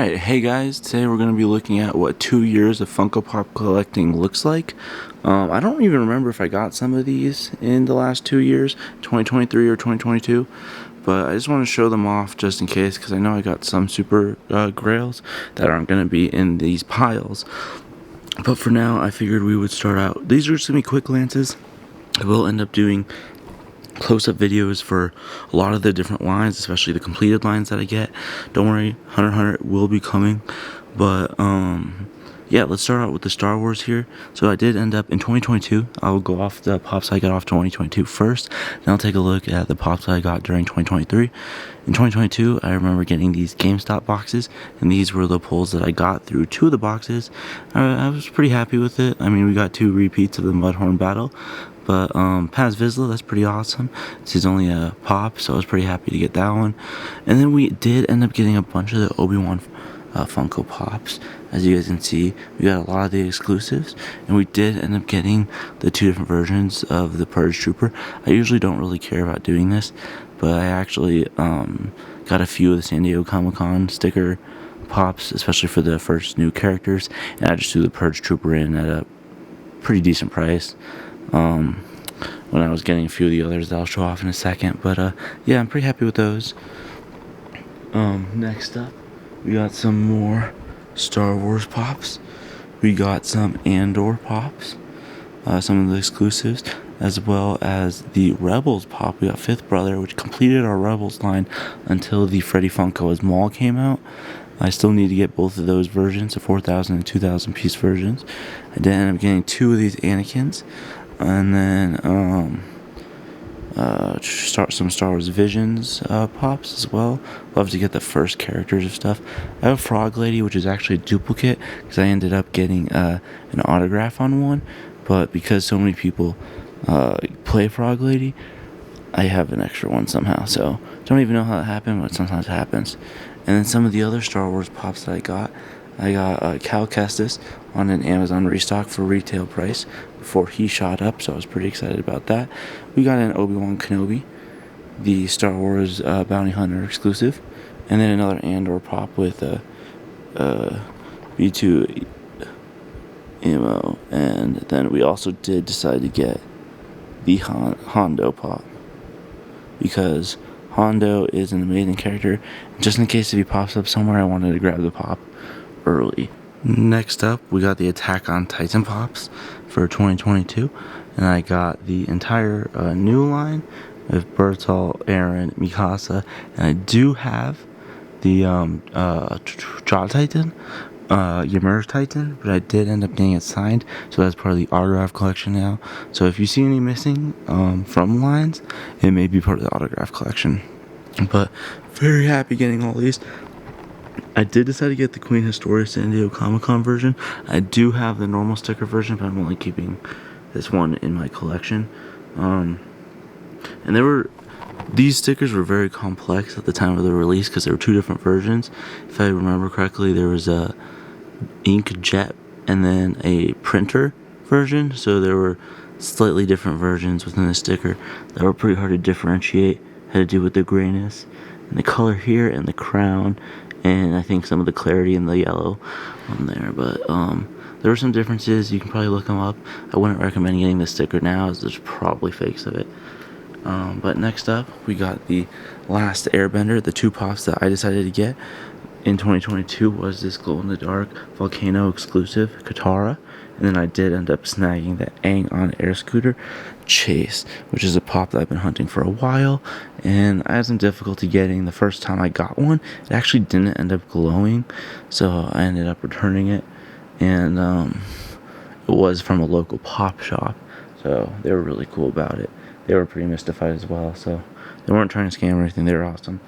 Alright, hey guys, today we're going to be looking at what 2 years of Funko Pop collecting looks like. I don't even remember if I got some of these in the last 2 years, 2023 or 2022, but I just want to show them off just in case, because I know I got some super grails that aren't going to be in these piles. But for now, I figured we would start out. These are just going to be quick glances. I will end up doing close-up videos for a lot of the different lines, especially the completed lines that I get. Don't worry, Hunter x Hunter will be coming. But yeah, let's start out with the Star Wars here. So I did end up in 2022. I'll go off the pops I got off 2022 first, then I'll take a look at the pops I got during 2023. In 2022, I remember getting these GameStop boxes, and these were the pulls that I got through 2 of the boxes. I was pretty happy with it. I mean, we got 2 repeats of the Mudhorn battle, but Paz Vizsla, that's pretty awesome. This is only a pop, so I was pretty happy to get that one. And then we did end up getting a bunch of the Obi-Wan Funko Pops. As you guys can see, we got a lot of the exclusives, and we did end up getting the 2 different versions of the Purge Trooper. I usually don't really care about doing this, but I actually got a few of the San Diego Comic-Con sticker pops, especially for the first new characters, and I just threw the Purge Trooper in at a pretty decent price. When I was getting a few of the others that I'll show off in a second, but yeah, I'm pretty happy with those. Next up, we got some more Star Wars pops. We got some Andor pops, some of the exclusives, as well as the Rebels pop. We got Fifth Brother, which completed our Rebels line until the Freddy Funko as Maul came out. I still need to get both of those versions, the 4,000 and 2,000 piece versions. I did end up getting 2 of these Anakins. And then some Star Wars Visions pops as well. Love to get the first characters of stuff. I have a Frog Lady, which is actually a duplicate, because I ended up getting an autograph on one. But because so many people play Frog Lady, I have an extra one somehow. So don't even know how it happened, but sometimes it happens. And then some of the other Star Wars pops that I got Cal Kestis on an Amazon restock for retail price before he shot up, so I was pretty excited about that. We got an Obi-Wan Kenobi, the Star Wars Bounty Hunter exclusive, and then another Andor pop with a B2 ammo, and then we also did decide to get the Hondo pop, because Hondo is an amazing character. Just in case if he pops up somewhere, I wanted to grab the pop early. Next up, we got the Attack on Titan pops for 2022, and I got the entire new line of Bertol, Aaron, Mikasa, and I do have the Jaw Titan, Ymir Titan, but I did end up getting it signed, so that's part of the autograph collection now. So if you see any missing from lines, it may be part of the autograph collection. But very happy getting all these. I did decide to get the Queen Historia San Diego Comic-Con version. I do have the normal sticker version, but I'm only keeping this one in my collection. And these stickers were very complex at the time of the release, because there were 2 different versions. If I remember correctly, there was a inkjet and then a printer version, so there were slightly different versions within the sticker that were pretty hard to differentiate. Had to do with the grayness and the color here and the crown, and I think some of the clarity in the yellow on there. But there were some differences. You can probably look them up. I wouldn't recommend getting the sticker now, as there's probably fakes of it. But next up, we got the Last Airbender. The 2 pops that I decided to get in 2022 was this glow-in-the-dark Volcano exclusive Katara, and then I did end up snagging the Aang on Air Scooter Chase, which is a pop that I've been hunting for a while, and I had some difficulty getting. The first time I got one, it actually didn't end up glowing, so I ended up returning it, and it was from a local pop shop, so they were really cool about it. They were pretty mystified as well, so they weren't trying to scam or anything. They were awesome.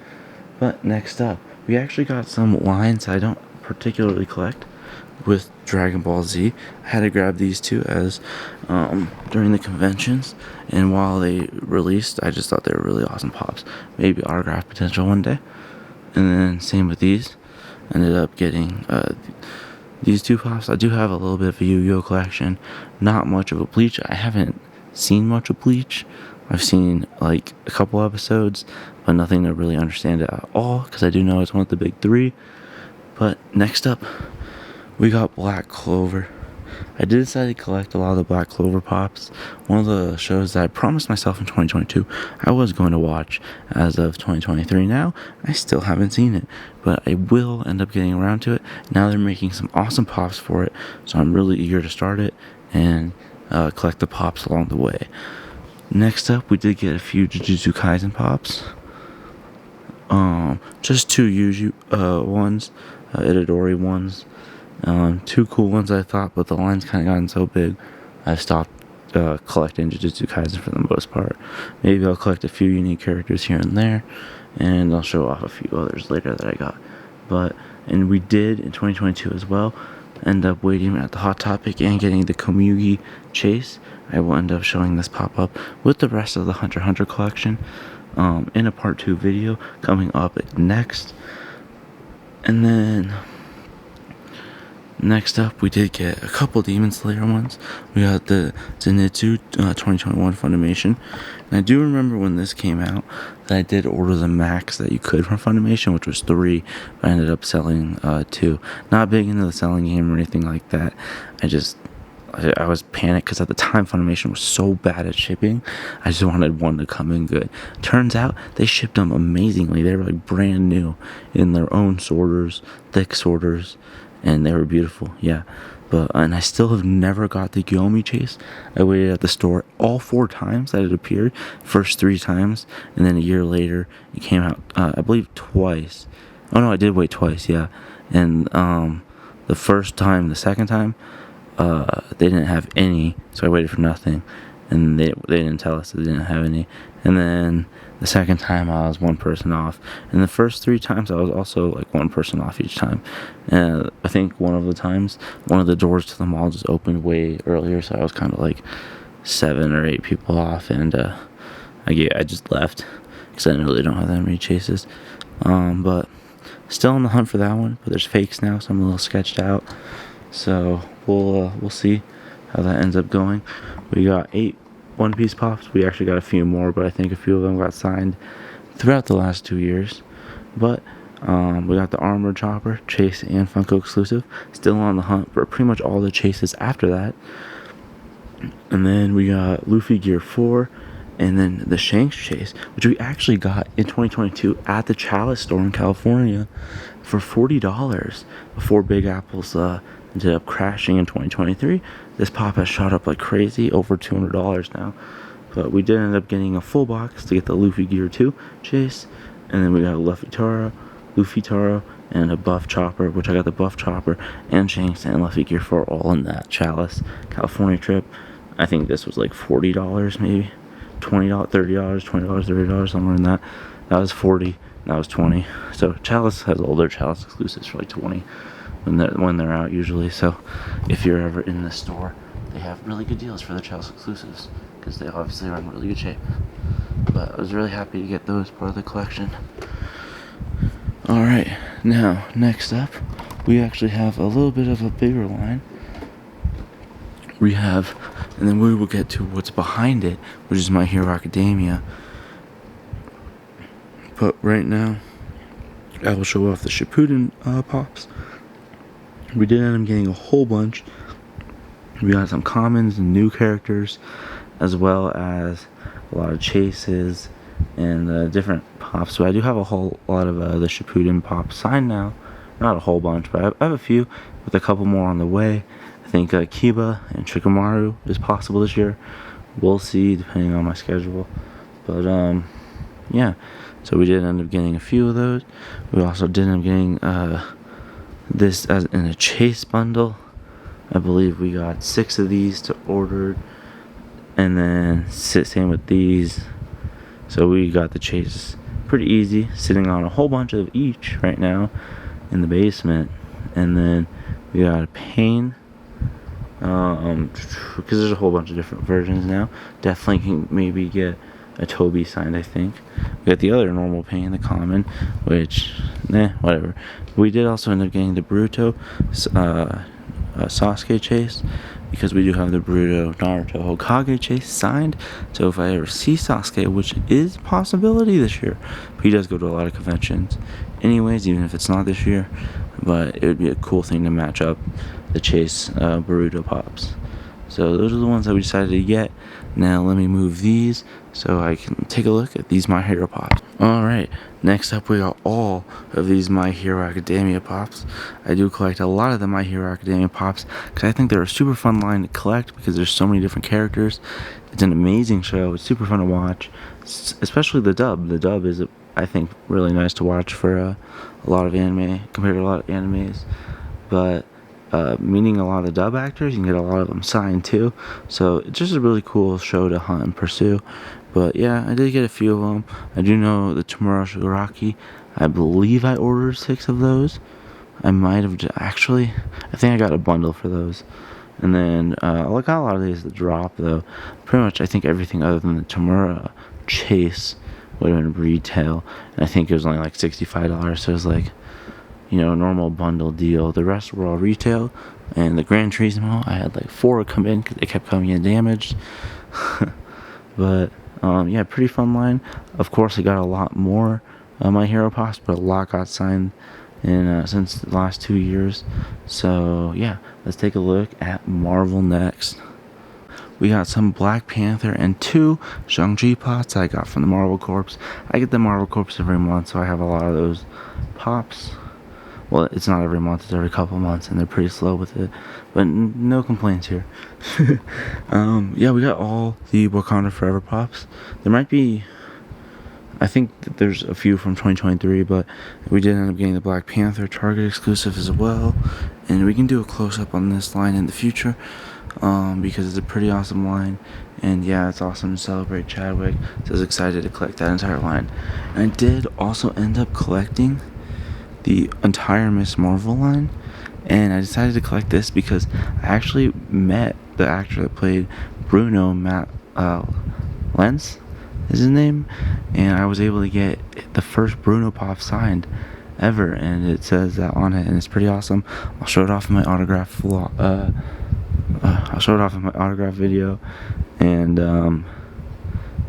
But next up, we actually got some lines I don't particularly collect with Dragon Ball Z. I had to grab these 2 as during the conventions, and while they released, I just thought they were really awesome pops. Maybe autograph potential one day. And then same with these. Ended up getting these 2 pops. I do have a little bit of a Yu-Gi-Oh collection. Not much of a Bleach. I haven't seen much of Bleach. I've seen like a couple episodes, but nothing to really understand it at all, because I do know it's one of the big 3. But next up, we got Black Clover. I did decide to collect a lot of the Black Clover pops. One of the shows that I promised myself in 2022 I was going to watch. As of 2023 now, I still haven't seen it, but I will end up getting around to it. Now they're making some awesome pops for it, so I'm really eager to start it and collect the pops along the way. Next up, we did get a few Jujutsu Kaisen pops. Just two ones, Itadori ones. Two cool ones I thought, but the line's kind of gotten so big, I stopped collecting Jujutsu Kaisen for the most part. Maybe I'll collect a few unique characters here and there, and I'll show off a few others later that I got. And we did in 2022 as well end up waiting at the Hot Topic and getting the Komugi chase. I will end up showing this pop up with the rest of the Hunter x Hunter collection in a part 2 video coming up next. And then next up, we did get a couple Demon Slayer ones. We got the Zenitsu 2021 Funimation. And I do remember when this came out that I did order the max that you could from Funimation, which was 3, but I ended up selling 2. Not big into the selling game or anything like that. I was panicked because at the time Funimation was so bad at shipping. I just wanted one to come in good. Turns out they shipped them amazingly. They were like brand new in their own sorters, thick sorters, and they were beautiful. Yeah, and I still have never got the Gyomi chase. I waited at the store all 4 times that it appeared. First 3 times, and then a year later it came out. I believe twice. Oh no, I did wait twice. Yeah, and the second time. They didn't have any, so I waited for nothing, and they didn't tell us that they didn't have any. And then the second time I was 1 person off, and the first 3 times I was also like 1 person off each time. And I think one of the times, one of the doors to the mall just opened way earlier, so I was kind of like 7 or 8 people off, and I just left because I really don't have that many chases. But still on the hunt for that one, but there's fakes now, so I'm a little sketched out. So we'll see how that ends up going. We got 8 One Piece pops. We actually got a few more, but I think a few of them got signed throughout the last 2 years. But we got the Armor Chopper, Chase, and Funko exclusive. Still on the hunt for pretty much all the chases after that. And then we got Luffy Gear 4, and then the Shanks chase, which we actually got in 2022 at the Chalice store in California for $40 before Big Apple's ended up crashing in 2023. This pop has shot up like crazy, over $200 now. But we did end up getting a full box to get the Luffy Gear 2 chase, and then we got a Luffy Taro, and a Buff Chopper, which I got the Buff Chopper and Shanks and Luffy Gear 4 all in that Chalice California trip. I think this was like $40 maybe, $20, $30, $20, $30, somewhere in that. That was 40, that was 20. So Chalice has older Chalice exclusives for like 20 when they're out usually. So if you're ever in the store, they have really good deals for the Chalice exclusives because they obviously are in really good shape. But I was really happy to get those part of the collection. Alright, now next up we actually have a little bit of a bigger line. And then we will get to what's behind it, which is My Hero Academia. But right now I will show off the Shippuden pops. We did end up getting a whole bunch. We got some commons and new characters, as well as a lot of chases and different pops. So I do have a whole lot of the Shippuden pops signed now. Not a whole bunch, but I have a few, with a couple more on the way. I think Kiba and Shikamaru is possible this year. We'll see, depending on my schedule. But yeah. So we did end up getting a few of those. We also did end up getting this as in a chase bundle. I believe we got 6 of these to order, and then same with these. So we got the chase pretty easy, sitting on a whole bunch of each right now in the basement. And then we got a Pain, because there's a whole bunch of different versions now. Definitely can maybe get a Toby signed, I think. We got the other normal Pain, the common, which, whatever. We did also end up getting the Boruto Sasuke chase, because we do have the Boruto Naruto Hokage chase signed. So if I ever see Sasuke, which is a possibility this year, but he does go to a lot of conventions anyways, even if it's not this year. but it would be a cool thing to match up the Chase burrito pops. So those are the ones that we decided to get. Now let me move these so I can take a look at these My Hero pops. Alright, next up we got all of these My Hero Academia pops. I do collect a lot of the My Hero Academia pops because I think they're a super fun line to collect because there's so many different characters. It's an amazing show. It's super fun to watch, especially the dub. The dub is, I think, really nice to watch for a lot of anime compared to a lot of animes. But meaning a lot of the dub actors, you can get a lot of them signed too. So it's just a really cool show to hunt and pursue. But yeah, I did get a few of them. I do know the Tomura Shigaraki. I believe I ordered 6 of those. I might have actually. I think I got a bundle for those. And then I got a lot of these that drop though. Pretty much, I think everything other than the Tomura Chase would have been retail. And I think it was only like $65. So it was like, you know, normal bundle deal. The rest were all retail. And the Gran Turismo, I had like 4 come in because they kept coming in damaged. But yeah, pretty fun line. Of course, I got a lot more My Hero pops, but a lot got signed in since the last 2 years. So yeah, let's take a look at Marvel next. We got some Black Panther and 2 Shang-Chi pops I got from the Marvel Corps. I get the Marvel Corps every month, so I have a lot of those pops. Well, it's not every month, it's every couple months, and they're pretty slow with it. But no complaints here. Yeah, we got all the Wakanda Forever pops. There might be, I think that there's a few from 2023, but we did end up getting the Black Panther Target exclusive as well. And we can do a close-up on this line in the future, because it's a pretty awesome line. And yeah, it's awesome to celebrate Chadwick. So I was excited to collect that entire line. And I did also end up collecting the entire Miss Marvel line, and I decided to collect this because I actually met the actor that played Bruno, Matt Lentz is his name, and I was able to get the first Bruno pop signed ever, and it says that on it, and it's pretty awesome. I'll show it off in my autograph I'll show it off in my autograph video, and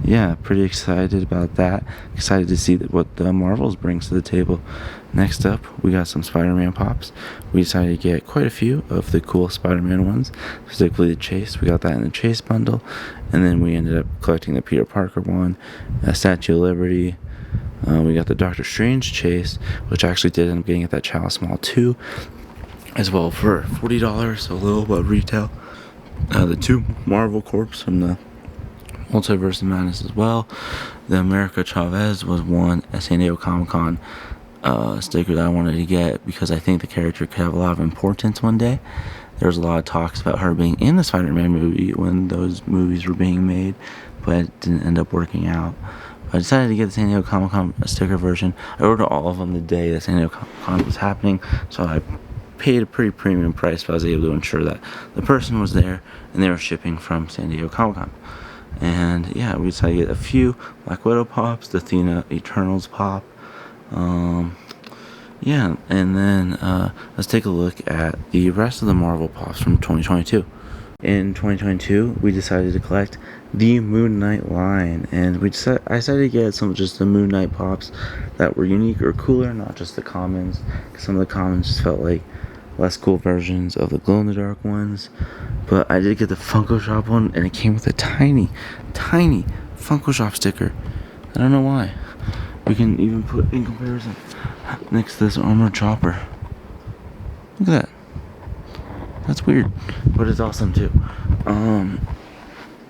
yeah, pretty excited about that. Excited to see what the Marvels brings to the table. Next up, we got some Spider-Man pops. We decided to get quite a few of the cool Spider-Man ones, particularly the Chase. We got that in the Chase bundle. And then we ended up collecting the Peter Parker one, Statue of Liberty. We got the Doctor Strange Chase, which I actually did end up getting at that Chalice Mall too, as well for $40, so a little above retail. The 2 Marvel Corps from the Multiverse of Madness as well. The America Chavez was one at San Diego Comic-Con sticker that I wanted to get because I think the character could have a lot of importance one day. There was a lot of talks about her being in the Spider-Man movie when those movies were being made, but it didn't end up working out. I decided to get the San Diego Comic-Con sticker version. I ordered all of them the day that San Diego Comic-Con was happening, so I paid a pretty premium price, but I was able to ensure that the person was there and they were shipping from San Diego Comic-Con. And yeah, we decided to get a few Black Widow pops, the Athena Eternals pop. Yeah, and then let's take a look at the rest of the Marvel pops from 2022. In 2022, we decided to collect the Moon Knight line, and I decided to get some just the Moon Knight pops that were unique or cooler, not just the commons, because some of the commons just felt like less cool versions of the glow-in-the-dark ones. But I did get the Funko Shop one, and it came with a tiny, tiny Funko Shop sticker. I don't know why. We can even put in comparison next to this Armored Chopper. Look at that. That's weird, but it's awesome too.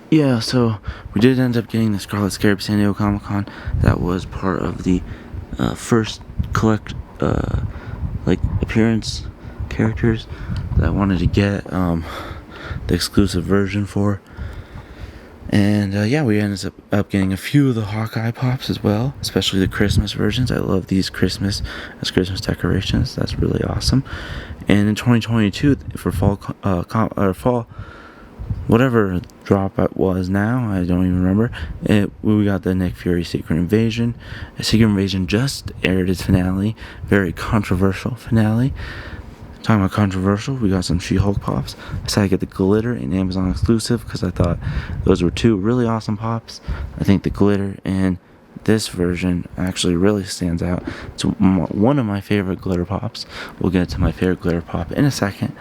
Yeah, so we did end up getting the Scarlet Scarab San Diego Comic-Con. That was part of the first appearance characters that I wanted to get the exclusive version for. And yeah, we ended up getting a few of the Hawkeye pops as well, especially the Christmas versions. I love these Christmas decorations. That's really awesome. And in 2022, for fall, whatever drop it was now, I don't even remember. We got the Nick Fury Secret Invasion. Secret Invasion just aired its finale, very controversial finale. Talking about controversial, we got some She-Hulk pops. I decided to get the glitter and Amazon exclusive because I thought those were 2 really awesome pops. I think the glitter and this version actually really stands out. It's one of my favorite glitter pops. We'll get to my favorite glitter pop in a second,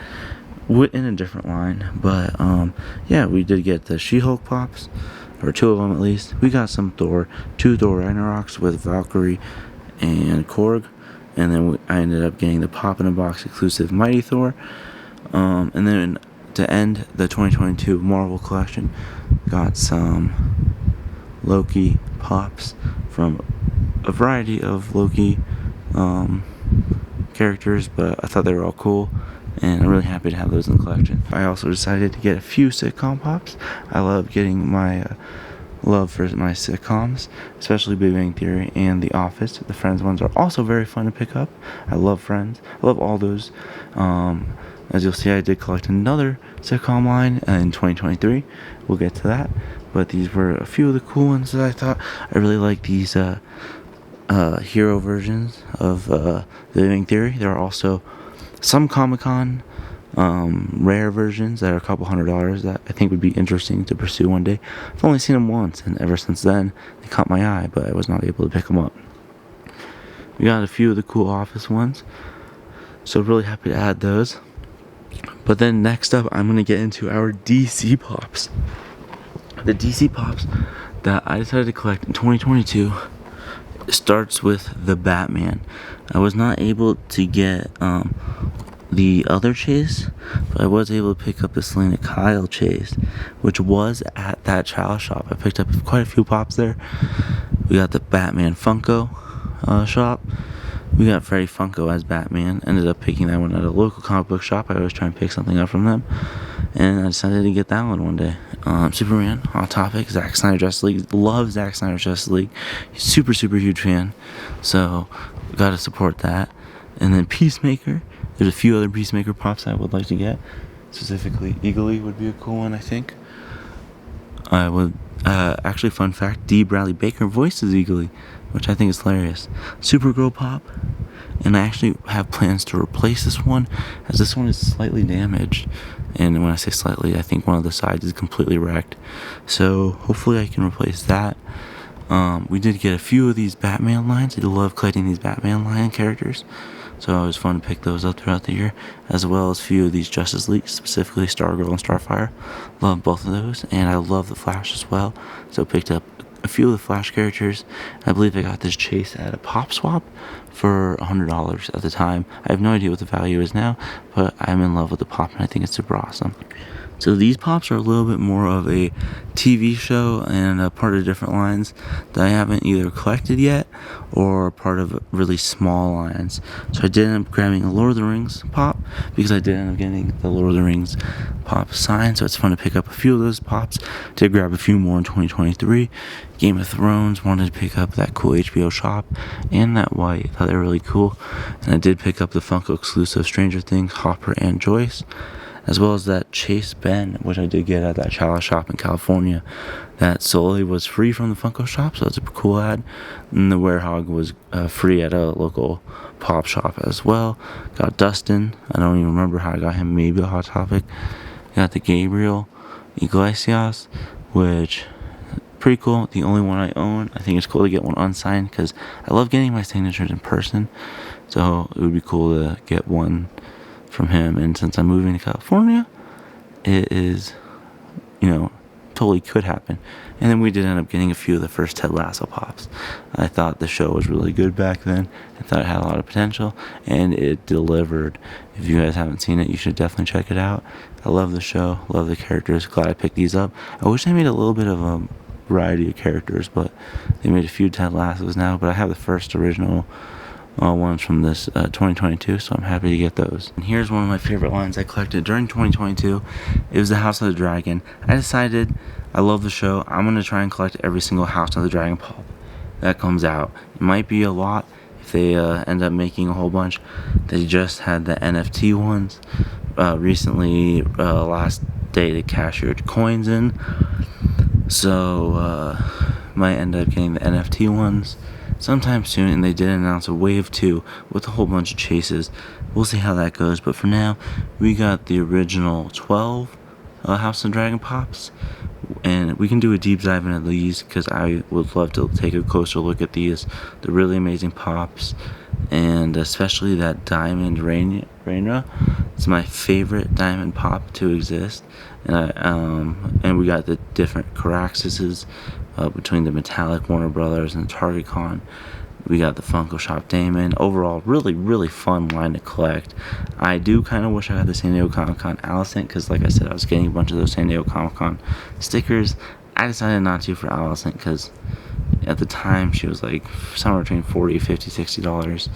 in a different line. But yeah, we did get the She-Hulk pops, or 2 of them at least. We got some Thor, 2 Thor Ragnaroks with Valkyrie and Korg, and then I ended up getting the Pop in a Box exclusive Mighty Thor. And then to end the 2022 Marvel collection, got some Loki pops from a variety of Loki characters, but I thought they were all cool, and I'm really happy to have those in the collection. I also decided to get a few sitcom pops. I love getting my love for my sitcoms, especially Big Bang Theory and The Office. The Friends ones are also very fun to pick up. I love Friends. I love all those. As you'll see, I did collect another sitcom line in 2023. We'll get to that. But these were a few of the cool ones that I thought. I really like these hero versions of The Big Bang Theory. There are also some Comic-Con rare versions that are a couple $100 that I think would be interesting to pursue one day. I've only seen them once, and ever since then, they caught my eye, but I was not able to pick them up. We got a few of the cool Office ones, so really happy to add those. But then next up, I'm going to get into our DC Pops. The DC Pops that I decided to collect in 2022 starts with the Batman. I was not able to get the other chase, but I was able to pick up the Selena Kyle chase, which was at that Chalice shop. I picked up quite a few pops there. We got the Batman Funko shop. We got Freddy Funko as Batman. Ended up picking that one at a local comic book shop. I always try and pick something up from them, and I decided to get that one day. Superman, Hot Topic, Zack Snyder Justice League. Love Zack Snyder Justice League. Super huge fan. So, gotta support that. And then Peacemaker. There's a few other Peacemaker pops I would like to get. Specifically, Eagly would be a cool one, I think. I would, actually, fun fact, Dee Bradley Baker voices Eagly, which I think is hilarious. Supergirl pop. And I actually have plans to replace this one, as this one is slightly damaged. And when I say slightly, I think one of the sides is completely wrecked. So hopefully I can replace that. We did get a few of these Batman lines. I love collecting these Batman line characters, so it was fun to pick those up throughout the year, as well as a few of these Justice League, specifically Stargirl and Starfire. Love both of those, and I love the Flash as well, so picked up a few of the Flash characters. I believe I got this chase at a pop swap for $100 at the time. I have no idea what the value is now, but I'm in love with the pop, and I think it's super awesome. So these pops are a little bit more of a TV show and a part of different lines that I haven't either collected yet or part of really small lines. So I did end up grabbing a Lord of the Rings pop because I did end up getting the Lord of the Rings pop sign. So it's fun to pick up a few of those pops. Did grab a few more in 2023. Game of Thrones, wanted to pick up that cool HBO shop and that white. Thought they were really cool. And I did pick up the Funko exclusive Stranger Things, Hopper and Joyce, as well as that Chase Ben, which I did get at that Chalice shop in California. That solely was free from the Funko shop, so that's a cool ad. And the Werehog was free at a local pop shop as well. Got Dustin. I don't even remember how I got him. Maybe a Hot Topic. Got the Gabriel Iglesias, which pretty cool. The only one I own. I think it's cool to get one unsigned because I love getting my signatures in person. So it would be cool to get one from him, and since I'm moving to California, it is, totally could happen. And then we did end up getting a few of the first Ted Lasso pops. I thought the show was really good back then. I thought it had a lot of potential, and it delivered. If you guys haven't seen it, you should definitely check it out. I love the show, love the characters. Glad I picked these up. I wish they made a little bit of a variety of characters, but they made a few Ted Lassos now. But I have the first original ones from this 2022, so I'm happy to get those. And here's one of my favorite lines I collected during 2022. It was the House of the Dragon. I decided, I love the show, I'm going to try and collect every single House of the Dragon pop that comes out. It might be a lot if they end up making a whole bunch. They just had the NFT ones recently, last day to cash your coins in, so might end up getting the NFT ones sometime soon. And they did announce a wave 2 with a whole bunch of chases. We'll see how that goes, but for now we got the original 12 House of Dragon pops, and we can do a deep dive into these because I would love to take a closer look at these. They're really amazing pops, and especially that Diamond Raina. It's my favorite diamond pop to exist, and we got the different Caraxes between the metallic Warner Brothers and Target Con. We got the Funko Shop Damon. Overall, really fun line to collect. I do kind of wish I had the San Diego Comic-Con Alicent, because like I said, I was getting a bunch of those San Diego Comic-Con stickers. I decided not to for Alicent because at the time she was like somewhere between $40, $50, $60,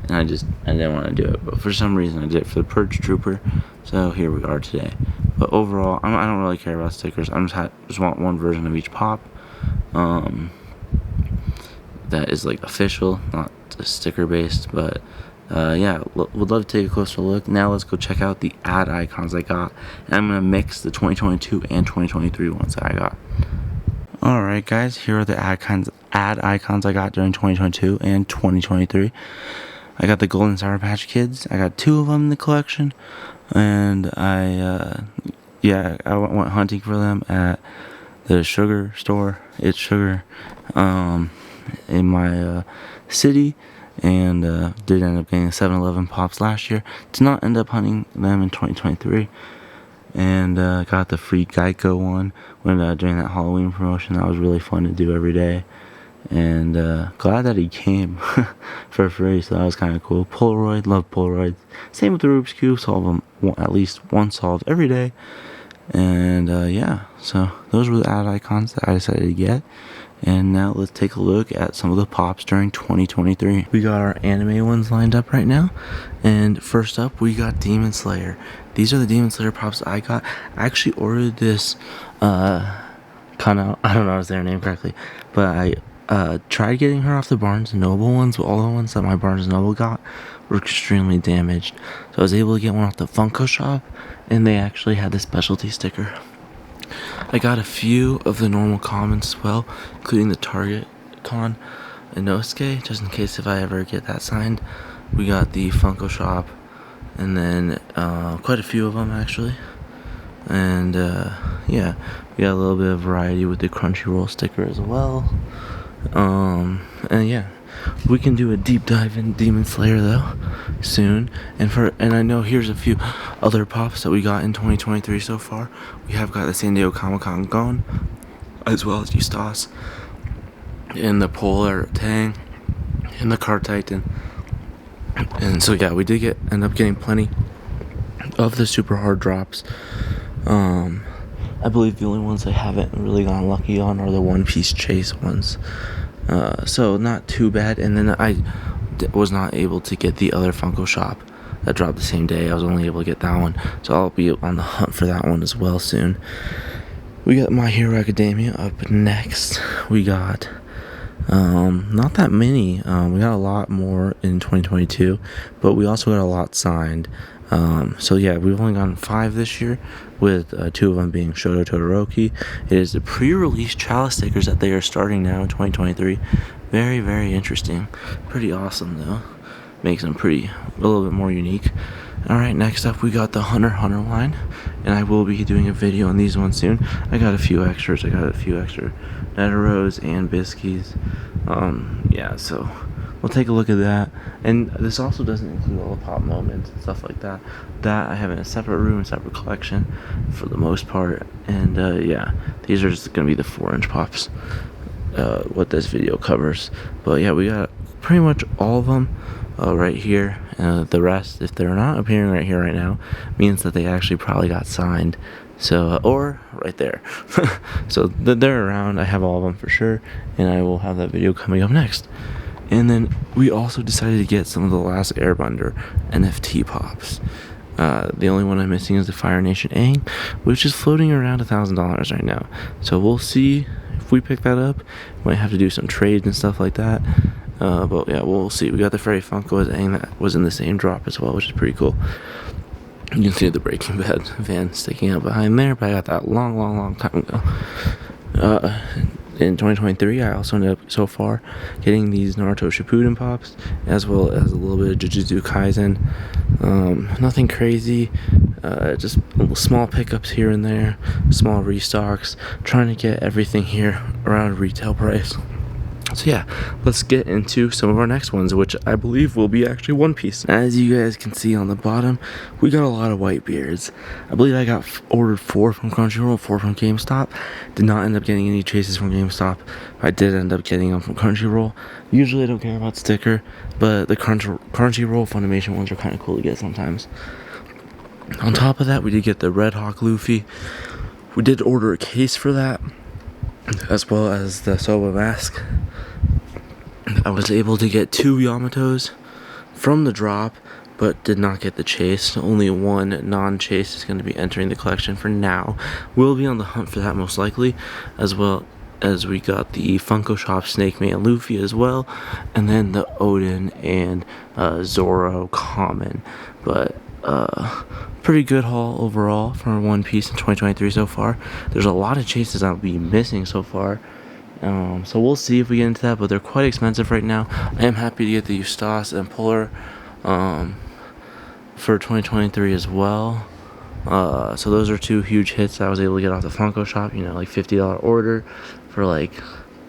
and I didn't want to do it. But for some reason I did it for the Purge Trooper, so here we are today. But overall, I don't really care about stickers. I just want one version of each pop. That is like official, not sticker based. But yeah, would love to take a closer look. Now let's go check out the ad icons I got, and I'm gonna mix the 2022 and 2023 ones that I got. Alright guys, here are the ad icons I got during 2022 and 2023. I got the Golden Sour Patch Kids. I got 2 of them in the collection, and I went hunting for them at the sugar store. It's Sugar in my city, and did end up getting 7-Eleven pops last year. Did not end up hunting them in 2023, and got the free Geico one when during that Halloween promotion. That was really fun to do every day, and glad that he came for free, so that was kind of cool. Polaroid, love Polaroids. Same with the Rubik's Cube, solve them at least one solve every day. And yeah, so those were the ad icons that I decided to get. And now let's take a look at some of the pops during 2023. We got our anime ones lined up right now. And first up, we got Demon Slayer. These are the Demon Slayer pops I got. I actually ordered this, I don't know if I was their name correctly, but I tried getting her off the Barnes & Noble ones, but all the ones that my Barnes & Noble got were extremely damaged. So I was able to get one off the Funko Shop, and they actually had the specialty sticker. I got a few of the normal commons as well, including the Target Con Inosuke, just in case if I ever get that signed. We got the Funko Shop, and then quite a few of them actually. And yeah, we got a little bit of variety with the Crunchyroll sticker as well. And yeah, we can do a deep dive in Demon Slayer though soon. And I know here's a few other pops that we got in 2023 so far. We have got the San Diego Comic-Con Gon, as well as Eustace, and the Polar Tang, and the Car Titan. And so yeah, we did end up getting plenty of the super hard drops. I believe the only ones I haven't really gotten lucky on are the One Piece Chase ones. So not too bad. And then I was not able to get the other Funko Shop that dropped the same day. I was only able to get that one, so I'll be on the hunt for that one as well soon. We got My Hero Academia up next. We got not that many. We got a lot more in 2022, but we also got a lot signed. So yeah, we've only gotten 5 this year, with 2 of them being Shoto Todoroki. It is the pre-release Chalice stickers that they are starting now in 2023. Very interesting. Pretty awesome though. Makes them a little bit more unique. Alright, next up we got the Hunter x Hunter line, and I will be doing a video on these ones soon. I got a few extras. I got a few extra Netaros and Biskies. Yeah, so we'll take a look at that. And this also doesn't include all the pop moments and stuff like that. That I have in a separate room, a separate collection for the most part. And yeah, these are just going to be the 4-inch pops, what this video covers. But yeah, we got pretty much all of them right here. The rest, if they're not appearing right here right now, means that they actually probably got signed. So, or right there. So they're around. I have all of them for sure, and I will have that video coming up next. And then we also decided to get some of the Last Airbender NFT pops. The only one I'm missing is the Fire Nation Aang, which is floating around $1,000 right now. So we'll see if we pick that up. Might have to do some trades and stuff like that. But yeah, we'll see. We got the Freddy Funko as Aang that was in the same drop as well, which is pretty cool. You can see the Breaking Bad van sticking out behind there, but I got that long time ago. in 2023, I also ended up so far getting these Naruto Shippuden pops, as well as a little bit of Jujutsu Kaisen. Nothing crazy, just small pickups here and there, small restocks, trying to get everything here around retail price. So yeah, let's get into some of our next ones, which I believe will be actually One Piece. As you guys can see on the bottom, we got a lot of Whitebeards. I believe I got ordered 4 from Crunchyroll, 4 from GameStop. Did not end up getting any chases from GameStop. I did end up getting them from Crunchyroll. Usually I don't care about sticker, but the Crunchyroll Funimation ones are kind of cool to get sometimes. On top of that, we did get the Red Hawk Luffy. We did order a case for that, as well as the Soba mask. I was able to get 2 Yamatos from the drop, but did not get the chase. Only one non-chase is going to be entering the collection for now. We'll be on the hunt for that most likely, as well as we got the Funko Shop Snake Man Luffy as well, and then the Odin and Zoro common. But pretty good haul overall for One Piece in 2023 so far. There's a lot of chases I'll be missing so far. So we'll see if we get into that, but they're quite expensive right now. I am happy to get the Eustace and Polar for 2023 as well. So those are 2 huge hits I was able to get off the Funko Shop. Like $50 order for like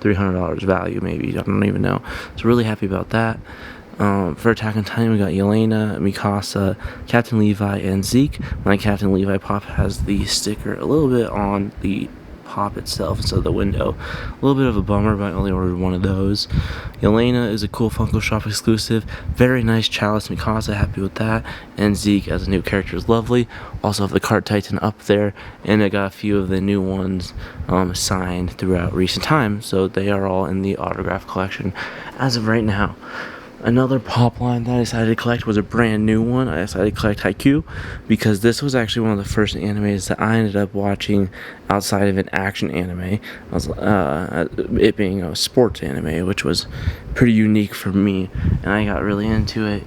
$300 value maybe. I don't even know. So really happy about that. For Attack on Titan, we got Yelena, Mikasa, Captain Levi, and Zeke. My Captain Levi pop has the sticker a little bit on the pop itself instead of the window. A little bit of a bummer, but I only ordered 1 of those. Yelena is a cool Funko Shop exclusive. Very nice Chalice Mikasa, happy with that. And Zeke as a new character is lovely. Also have the Card Titan up there, and I got a few of the new ones signed throughout recent times, so they are all in the autograph collection as of right now. Another pop line that I decided to collect was a brand new one. I decided to collect Haikyuu because this was actually one of the first animes that I ended up watching outside of an action anime. It being a sports anime, which was pretty unique for me. And I got really into it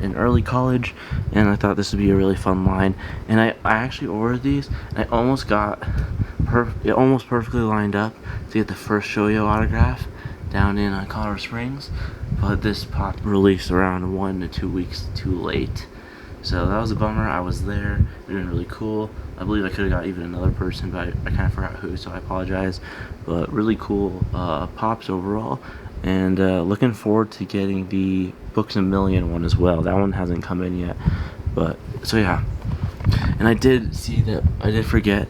in early college, and I thought this would be a really fun line. And I actually ordered these, and I almost got it almost perfectly lined up to get the first Shoyo autograph down in Colorado Springs, but this pop released around 1 to 2 weeks too late, so that was a bummer. I was there, it would have been really cool. I believe I could have got even another person, but I kind of forgot who, so I apologize. But really cool pops overall, and looking forward to getting the Books A Million one as well. That one hasn't come in yet, but so yeah. And I did forget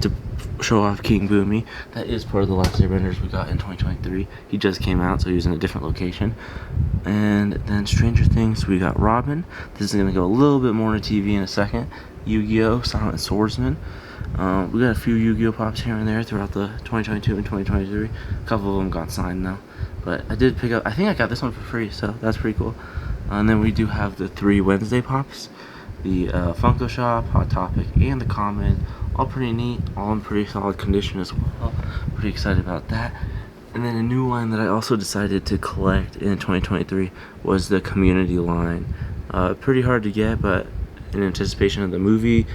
to show off King Boomy. That is part of the last Airbenders we got in 2023. He just came out, so he was in a different location. And then Stranger Things, we got Robin. This is going to go a little bit more into TV in a second. Yu-Gi-Oh! Silent Swordsman. We got a few Yu-Gi-Oh! Pops here and there throughout the 2022 and 2023. A couple of them got signed though. But I did pick up, I think I got this one for free, so that's pretty cool. And then we do have the 3 Wednesday Pops. The Funko Shop, Hot Topic, and the Common. All pretty neat, all in pretty solid condition as well. Pretty excited about that. And then a new line that I also decided to collect in 2023 was the Community line. Pretty hard to get, but in anticipation of the movie,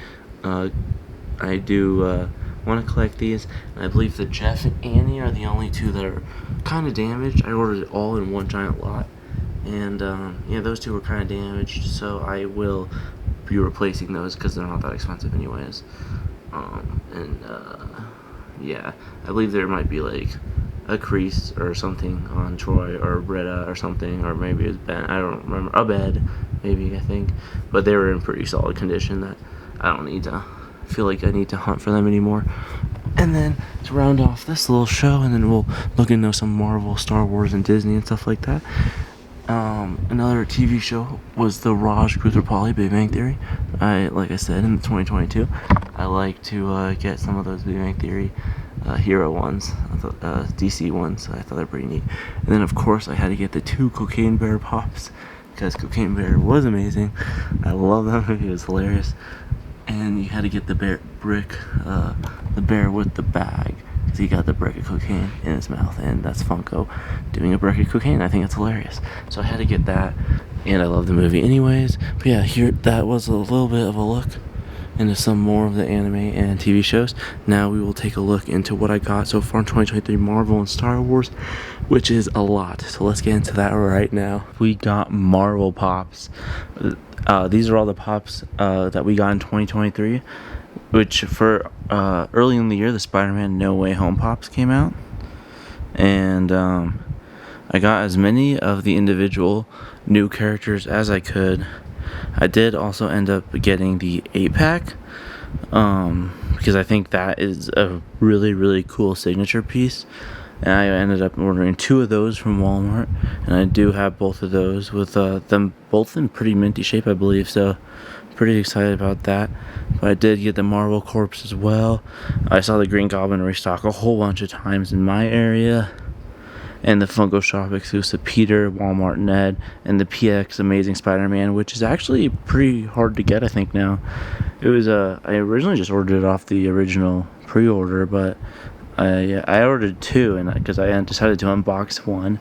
I do want to collect these. And I believe the Jeff and Annie are the only 2 that are kind of damaged. I ordered it all in one giant lot, and yeah, those 2 were kind of damaged, so I will be replacing those because they're not that expensive anyways. Yeah, I believe there might be like a crease or something on Troy or Britta or something, or maybe it's Ben, I don't remember, a bed maybe, I think, but they were in pretty solid condition that I don't need to feel like I need to hunt for them anymore. And then to round off this little show, and then we'll look into some Marvel, Star Wars, and Disney and stuff like that. Another TV show was the Raj Koothrappali Big Bang Theory. Like I said, in 2022, I like to get some of those Big Bang Theory hero ones, DC ones. I thought they're pretty neat. And then, of course, I had to get the 2 Cocaine Bear Pops because Cocaine Bear was amazing. I love that movie; it was hilarious. And you had to get the bear with the bag. He got the brick of cocaine in his mouth, and that's Funko doing a brick of cocaine. I think it's hilarious, so I had to get that, and I love the movie anyways. But yeah, here, that was a little bit of a look into some more of the anime and TV shows. Now we will take a look into what I got so far in 2023 Marvel and Star Wars, which is a lot. So let's get into that right now. We got Marvel Pops. These are all the Pops that we got in 2023, which for early in the year, the Spider-Man No Way Home Pops came out. And I got as many of the individual new characters as I could. I did also end up getting the 8-pack because I think that is a really, really cool signature piece. And I ended up ordering 2 of those from Walmart, and I do have both of those with them both in pretty minty shape, I believe, so pretty excited about that. But I did get the Marvel Corps as well. I saw the Green Goblin restock a whole bunch of times in my area. And the Funko Shop exclusive Peter, Walmart Ned, and the PX Amazing Spider-Man, which is actually pretty hard to get, I think, now. It was, I originally just ordered it off the original pre-order, but I ordered 2, and because I decided to unbox one,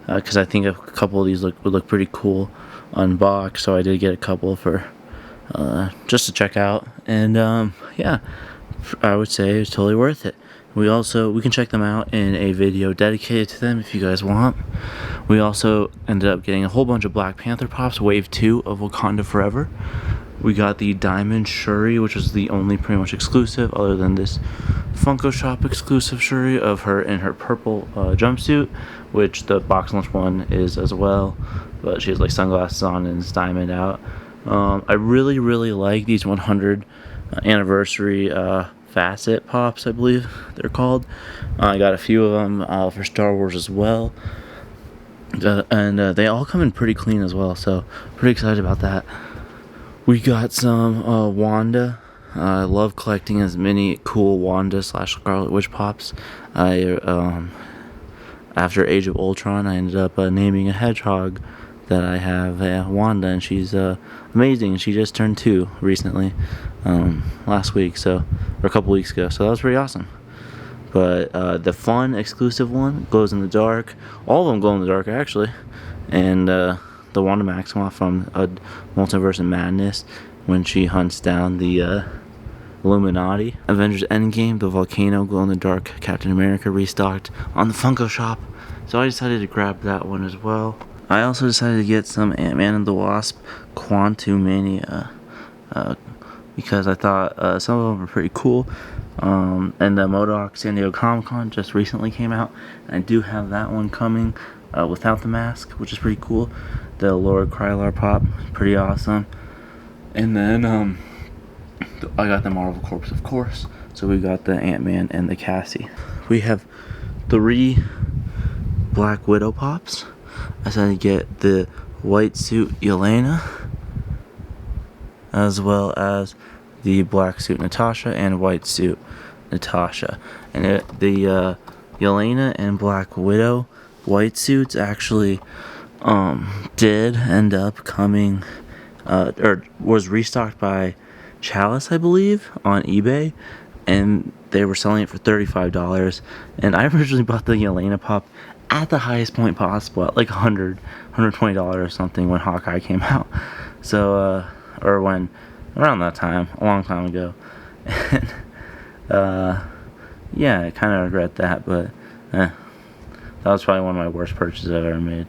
because I think a couple of these would look pretty cool unboxed, so I did get a couple for, just to check out, and, yeah, I would say it's totally worth it. We can check them out in a video dedicated to them if you guys want. We also ended up getting a whole bunch of Black Panther Pops, Wave 2 of Wakanda Forever. We got the Diamond Shuri, which was the only pretty much exclusive other than this Funko Shop exclusive Shuri of her in her purple jumpsuit, which the box lunch one is as well, but she has like sunglasses on and is diamond out. I really, really like these 100 anniversary Facet Pops, I believe they're called. I got a few of them for Star Wars as well, and they all come in pretty clean as well, so pretty excited about that. We got some Wanda. I love collecting as many cool Wanda / Scarlet Witch Pops. After Age of Ultron, I ended up naming a hedgehog that I have, Wanda, and she's amazing. She just turned 2 recently, last week, or a couple weeks ago, so that was pretty awesome. But the fun exclusive one glows in the dark. All of them glow in the dark, actually. And the Wanda Maximoff from Multiverse of Madness, when she hunts down the Illuminati. Avengers Endgame, the Volcano glow in the dark Captain America restocked on the Funko Shop, so I decided to grab that one as well. I also decided to get some Ant-Man and the Wasp Quantumania because I thought some of them were pretty cool. And the MODOK San Diego Comic-Con just recently came out, and I do have that one coming without the mask, which is pretty cool. The Lord Krylar Pop, pretty awesome. And then I got the Marvel Corps, of course. So we got the Ant-Man and the Cassie. We have 3 Black Widow Pops. I decided to get the white suit Yelena, as well as the black suit Natasha and white suit Natasha. And the Yelena and Black Widow white suits actually did end up coming, or was restocked by Chalice, I believe, on eBay, and they were selling it for $35. And I originally bought the Yelena Pop at the highest point possible, at like $100, $120 or something when Hawkeye came out. So, or when, around that time, a long time ago. And, yeah, I kind of regret that, but, that was probably one of my worst purchases I've ever made.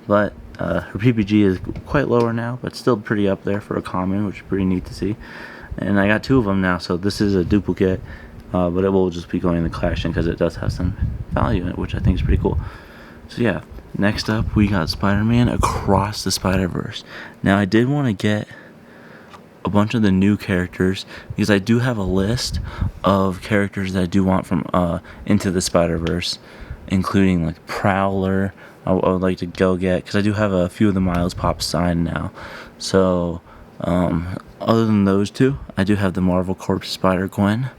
But, her PPG is quite lower now, but still pretty up there for a common, which is pretty neat to see. And I got 2 of them now, so this is a duplicate, but it will just be going in the collection because it does have some value in it, which I think is pretty cool. So yeah, next up we got Spider-Man Across the Spider-Verse. Now I did want to get a bunch of the new characters because I do have a list of characters that I do want from Into the Spider-Verse, including like Prowler. I would like to go get, because I do have a few of the Miles Pops signed now. So other than those 2, I do have the Marvel Corps Spider-Gwen,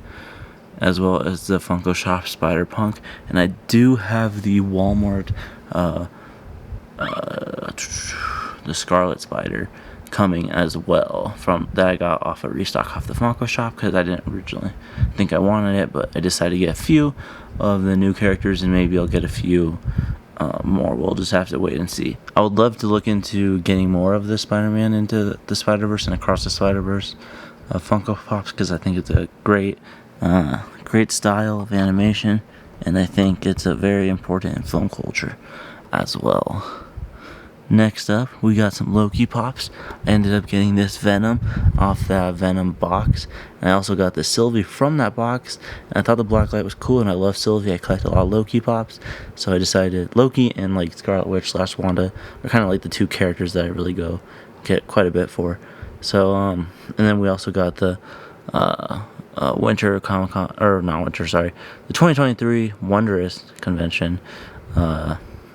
as well as the Funko Shop Spider-Punk, and I do have the Walmart, the Scarlet Spider coming as well, from that I got off a restock off the Funko Shop, because I didn't originally think I wanted it, but I decided to get a few of the new characters, and maybe I'll get a few more. We'll just have to wait and see. I would love to look into getting more of the Spider-Man Into the Spider-Verse and Across the Spider-Verse Funko Pops because I think it's a great style of animation, and I think it's a very important in film culture as well. Next up, we got some Loki Pops. I ended up getting this Venom off that Venom box. And I also got the Sylvie from that box. And I thought the black light was cool, and I love Sylvie. I collect a lot of Loki Pops. So I decided Loki and like Scarlet Witch / Wanda are kind of like the two characters that I really go get quite a bit for. So, and then we also got the Winter Comic Con, or not Winter, sorry, the 2023 Wondrous Convention.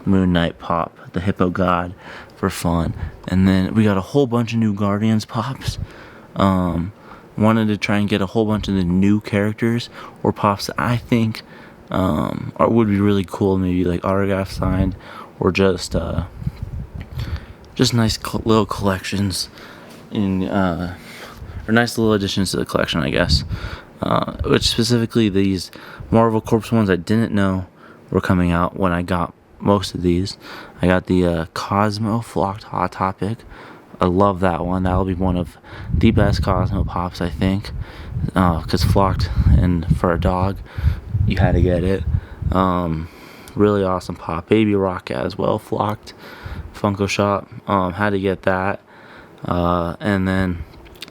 Moon Knight Pop, the Hippo God, for fun. And then we got a whole bunch of new Guardians Pops. Wanted to try and get a whole bunch of the new characters or Pops that I think would be really cool, maybe like autograph signed, or just nice little collections or nice little additions to the collection, I guess. Which specifically these Marvel Corps ones I didn't know were coming out when I got most of these. I got the Cosmo Flocked Hot Topic. I love that one. That'll be one of the best Cosmo Pops, I think, because Flocked, and for a dog, you had to get it. Really awesome pop. Baby Rocket as well, Flocked, Funko Shop. Had to get that. And then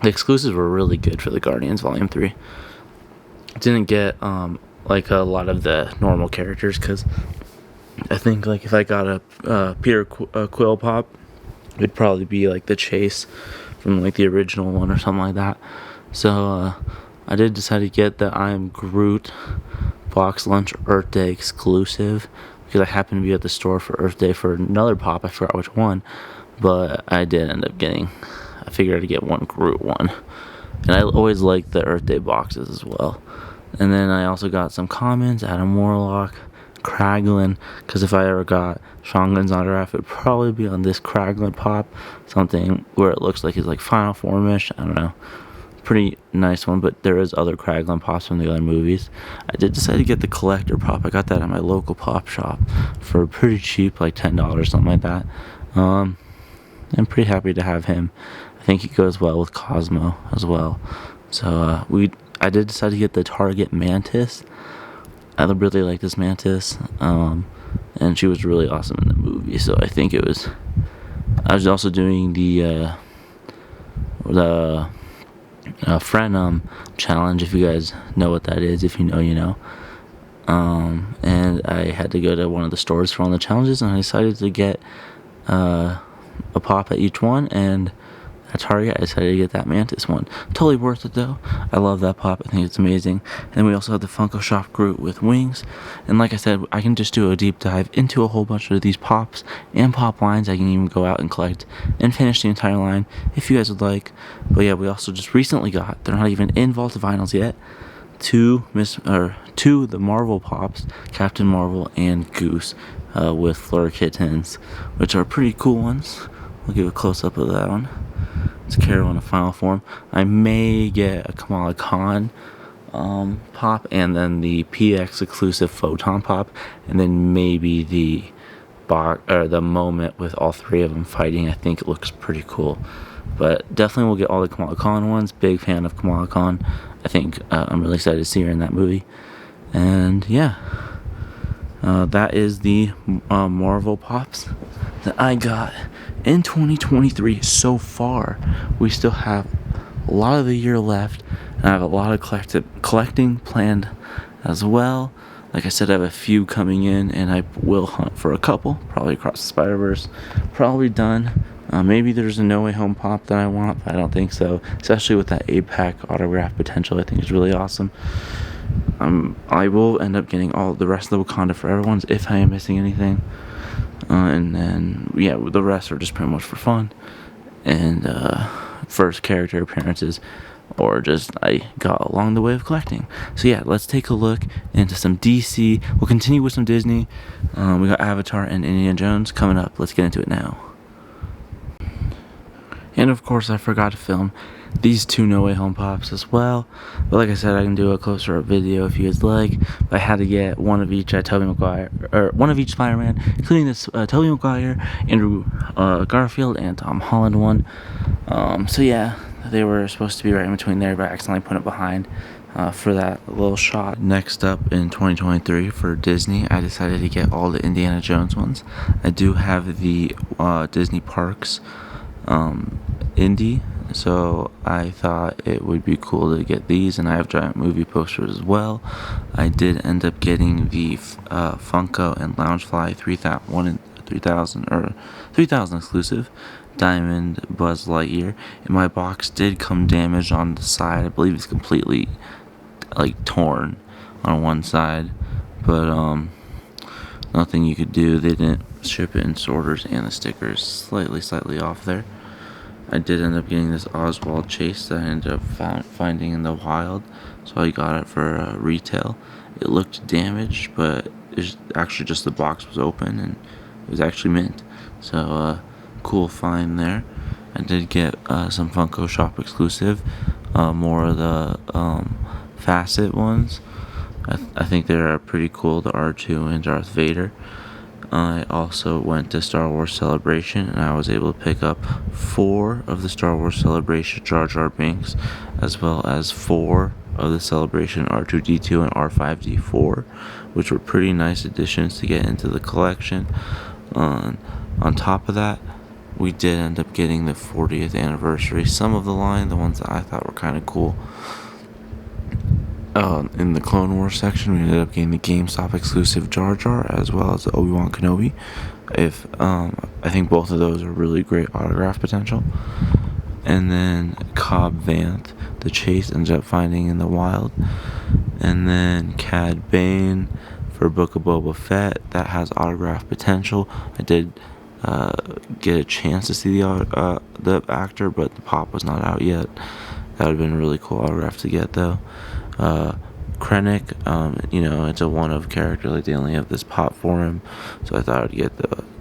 the exclusives were really good for the Guardians Volume 3. Didn't get like a lot of the normal characters, because I think like if I got a Peter Quill Pop, it'd probably be like the Chase from like the original one or something like that. So I did decide to get the I Am Groot Box Lunch Earth Day exclusive, because I happened to be at the store for Earth Day for another Pop. I forgot which one, but I did end up getting, I figured I'd get one Groot one. And I always like the Earth Day boxes as well. And then I also got some commons, Adam Warlock, Kraglin, because if I ever got Sean Gunn's autograph, it would probably be on this Kraglin Pop, something where it looks like he's like Final Form-ish. I don't know, pretty nice one. But there is other Kraglin Pops from the other movies. I did decide to get the collector Pop. I got that at my local Pop shop for pretty cheap, like $10, something like that. I'm pretty happy to have him. I think he goes well with Cosmo as well. So I did decide to get the Target Mantis. I really like this Mantis, and she was really awesome in the movie. So I think it was. I was also doing the Frenum challenge. If you guys know what that is, if you know, you know. And I had to go to one of the stores for one of the challenges, and I decided to get a Pop at each one, and at Target I decided to get that Mantis one. Totally worth it though. I love that Pop. I think it's amazing. And then we also have the Funko Shop Groot with wings. And like I said, I can just do a deep dive into a whole bunch of these Pops and Pop lines. I can even go out and collect and finish the entire line if you guys would like. But yeah, we also just recently got, they're not even in Vault of Vinyls yet, two the Marvel Pops, Captain Marvel and Goose, with Fleur Kittens, which are pretty cool ones. I'll give a close-up of that one. It's Carol in a final form. I may get a Kamala Khan Pop, and then the PX exclusive Photon Pop, and then maybe the moment with all three of them fighting. I think it looks pretty cool. But definitely we'll get all the Kamala Khan ones. Big fan of Kamala Khan. I think I'm really excited to see her in that movie. And yeah, that is the Marvel Pops that I got in 2023 so far. We still have a lot of the year left, and I have a lot of collecting planned as well. Like I said, I have a few coming in, and I will hunt for a couple, probably across the Spider-Verse. Probably done. Maybe there's a No Way Home Pop that I want, but I don't think so, especially with that 8-pack autograph potential. I think it's really awesome. I will end up getting all the rest of the Wakanda Forever ones if I am missing anything. And then, yeah, the rest are just pretty much for fun. And first character appearances, or just I got along the way of collecting. So yeah, let's take a look into some DC. We'll continue with some Disney. We got Avatar and Indiana Jones coming up. Let's get into it now. And of course, I forgot to film these two No Way Home Pops as well. But like I said, I can do a closer up video if you guys like. But I had to get one of each Tobey Maguire, or one of each Spider-Man, including this Tobey Maguire, Andrew Garfield, and Tom Holland one. So yeah, they were supposed to be right in between there, but I accidentally put it behind for that little shot. Next up in 2023 for Disney, I decided to get all the Indiana Jones ones. I do have the Disney Parks Indy, so I thought it would be cool to get these, and I have giant movie posters as well. I did end up getting the Funko and Loungefly 3000 exclusive Diamond Buzz Lightyear, and my box did come damaged on the side. I believe it's completely torn on one side, but nothing you could do. They didn't ship it in sorters, and the sticker is slightly off there. I did end up getting this Oswald Chase that I ended up finding in the wild, so I got it for retail. It looked damaged, but it's actually just the box was open and it was actually mint. So cool find there. I did get some Funko Shop exclusive, more of the facet ones. I think they're pretty cool, the R2 and Darth Vader. I also went to Star Wars Celebration, and I was able to pick up 4 of the Star Wars Celebration Jar Jar Binks, as well as 4 of the Celebration R2-D2 and R5-D4, which were pretty nice additions to get into the collection. On top of that, we did end up getting the 40th anniversary, some of the line, the ones that I thought were kind of cool. In the Clone Wars section, we ended up getting the GameStop exclusive Jar Jar, as well as the Obi-Wan Kenobi. I think both of those are really great autograph potential. And then Cobb Vanth, the Chase, ended up finding in the wild. And then Cad Bane for Book of Boba Fett, that has autograph potential. I did get a chance to see the actor, but the pop was not out yet. That would have been a really cool autograph to get, though. Krennic, it's a one-of character, they only have this pop for him, so I thought I'd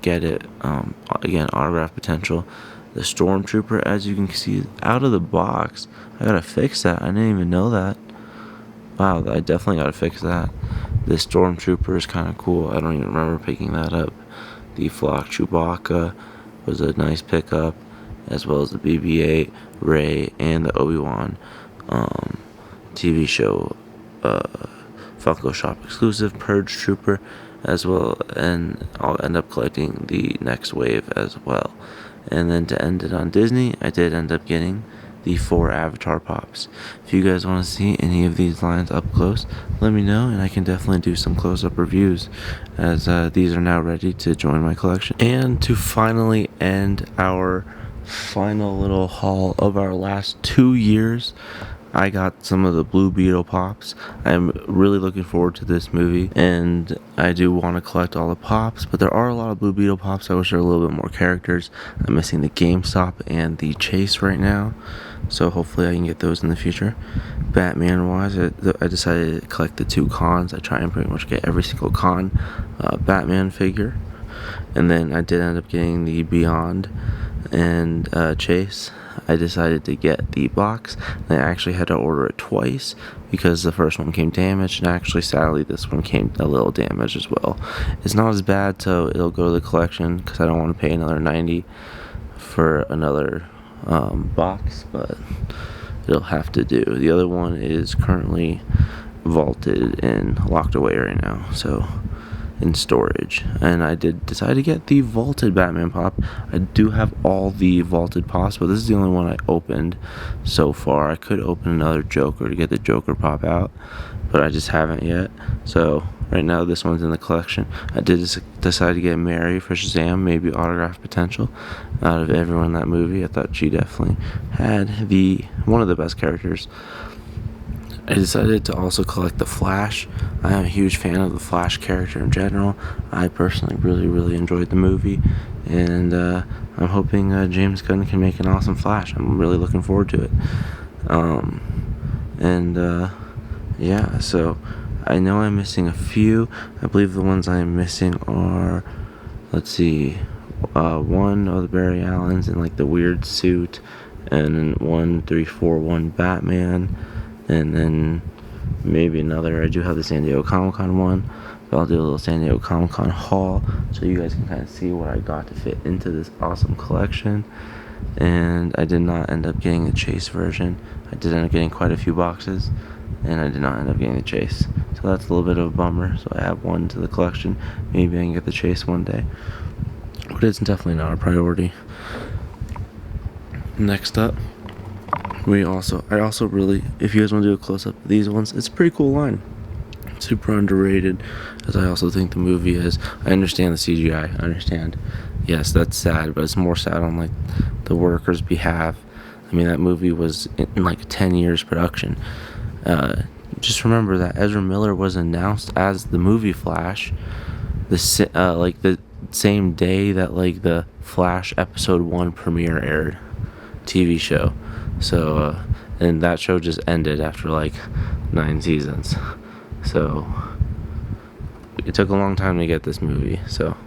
get it. Again, autograph potential. The Stormtrooper, as you can see, out of the box. I gotta fix that. I didn't even know that. Wow, I definitely gotta fix that. This Stormtrooper is kind of cool. I don't even remember picking that up. The Flock Chewbacca was a nice pickup, as well as the BB-8, Rey, and the Obi-Wan TV show Funko Shop exclusive Purge Trooper, as well, and I'll end up collecting the next wave as well. And then to end it on Disney, I did end up getting the 4 Avatar Pops. If you guys want to see any of these lines up close, let me know, and I can definitely do some close-up reviews, as these are now ready to join my collection. And to finally end our final little haul of our last 2 years, I got some of the Blue Beetle Pops. I'm really looking forward to this movie, and I do want to collect all the Pops, but there are a lot of Blue Beetle Pops. I wish there were a little bit more characters. I'm missing the GameStop and the Chase right now, so hopefully I can get those in the future. Batman-wise, I decided to collect the 2 cons. I try and pretty much get every single con Batman figure, and then I did end up getting the Beyond and Chase. I decided to get the box. I actually had to order it twice because the first one came damaged, and actually sadly this one came a little damaged as well. It's not as bad, so it'll go to the collection because I don't want to pay another $90 for another box, but it'll have to do. The other one is currently vaulted and locked away right now, so in storage. And I did decide to get the vaulted Batman Pop. I do have all the vaulted Pops, but this is the only one I opened so far. I could open another Joker to get the Joker Pop out, but I just haven't yet. So right now this one's in the collection. I did decide to get Mary for Shazam, maybe autograph potential. Out of everyone in that movie, I thought she definitely had one of the best characters. I decided to also collect the Flash. I am a huge fan of the Flash character in general. I personally really enjoyed the movie, and I'm hoping James Gunn can make an awesome Flash. I'm really looking forward to it. Yeah, so I know I'm missing a few. I believe the ones I'm missing are, let's see, one of the Barry Allens in the weird suit, and then 1, 3, 4, 1 Batman, and then maybe another. I do have the San Diego Comic-Con one, but I'll do a little San Diego Comic-Con haul so you guys can kind of see what I got to fit into this awesome collection. and I did not end up getting the Chase version. I did end up getting quite a few boxes, and I did not end up getting the Chase. So that's a little bit of a bummer. So I have one to the collection. Maybe I can get the Chase one day, but it's definitely not a priority. Next up, I also really, if you guys want to do a close-up of these ones, it's a pretty cool line. Super underrated, as I also think the movie is. I understand the CGI. I understand. Yes, that's sad, but it's more sad on like the workers' behalf. I mean, that movie was in like 10 years production. Just remember that Ezra Miller was announced as the movie Flash, the same day that like the Flash episode 1 premiere aired, TV show. So and that show just ended after like 9 seasons. So it took a long time to get this movie. So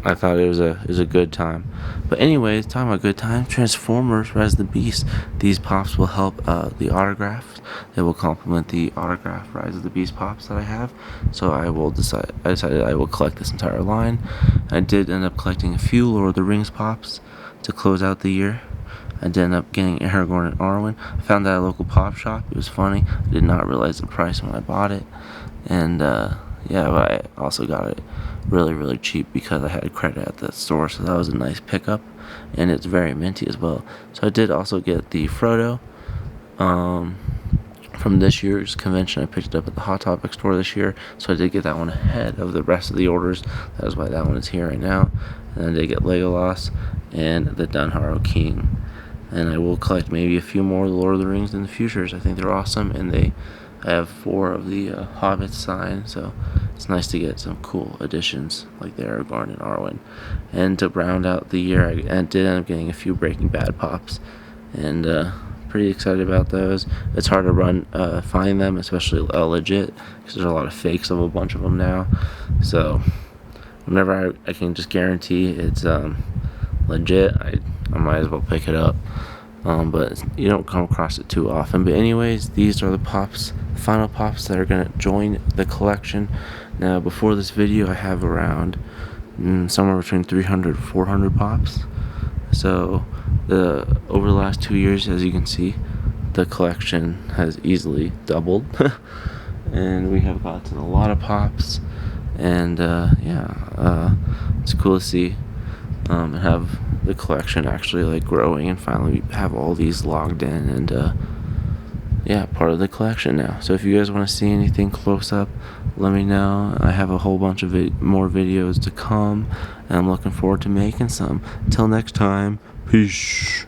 I thought it was a good time. But anyways, talking about good time, Transformers Rise of the Beast. These pops will help the autographs. They will complement the autograph Rise of the Beast pops that I have. So I decided I will collect this entire line. I did end up collecting a few Lord of the Rings pops to close out the year. I did end up getting Aragorn and Arwen. I found that at a local pop shop. It was funny. I did not realize the price when I bought it. And yeah, but I also got it really, really cheap because I had credit at the store. So that was a nice pickup. And it's very minty as well. So I did also get the Frodo from this year's convention. I picked it up at the Hot Topic store this year. So I did get that one ahead of the rest of the orders. That is why that one is here right now. And then I did get Legolas and the Dunharrow King. And I will collect maybe a few more Lord of the Rings in the futures. I think they're awesome, and I have 4 of the Hobbits signed, so it's nice to get some cool additions like the Aragorn and Arwen. And to round out the year, I did end up getting a few Breaking Bad pops, and pretty excited about those. It's hard to find them, especially legit, because there's a lot of fakes of a bunch of them now. So whenever I can just guarantee it's legit, I might as well pick it up. But you don't come across it too often. But anyways, these are the final pops that are going to join the collection. Now, before this video, I have around somewhere between 300 400 pops. So over the last 2 years, as you can see, the collection has easily doubled. And we have gotten a lot of pops. And it's cool to see and have the collection actually like growing and finally have all these logged in and part of the collection now. So if you guys want to see anything close up, let me know. I have a whole bunch of more videos to come, and I'm looking forward to making some. Till next time, peace.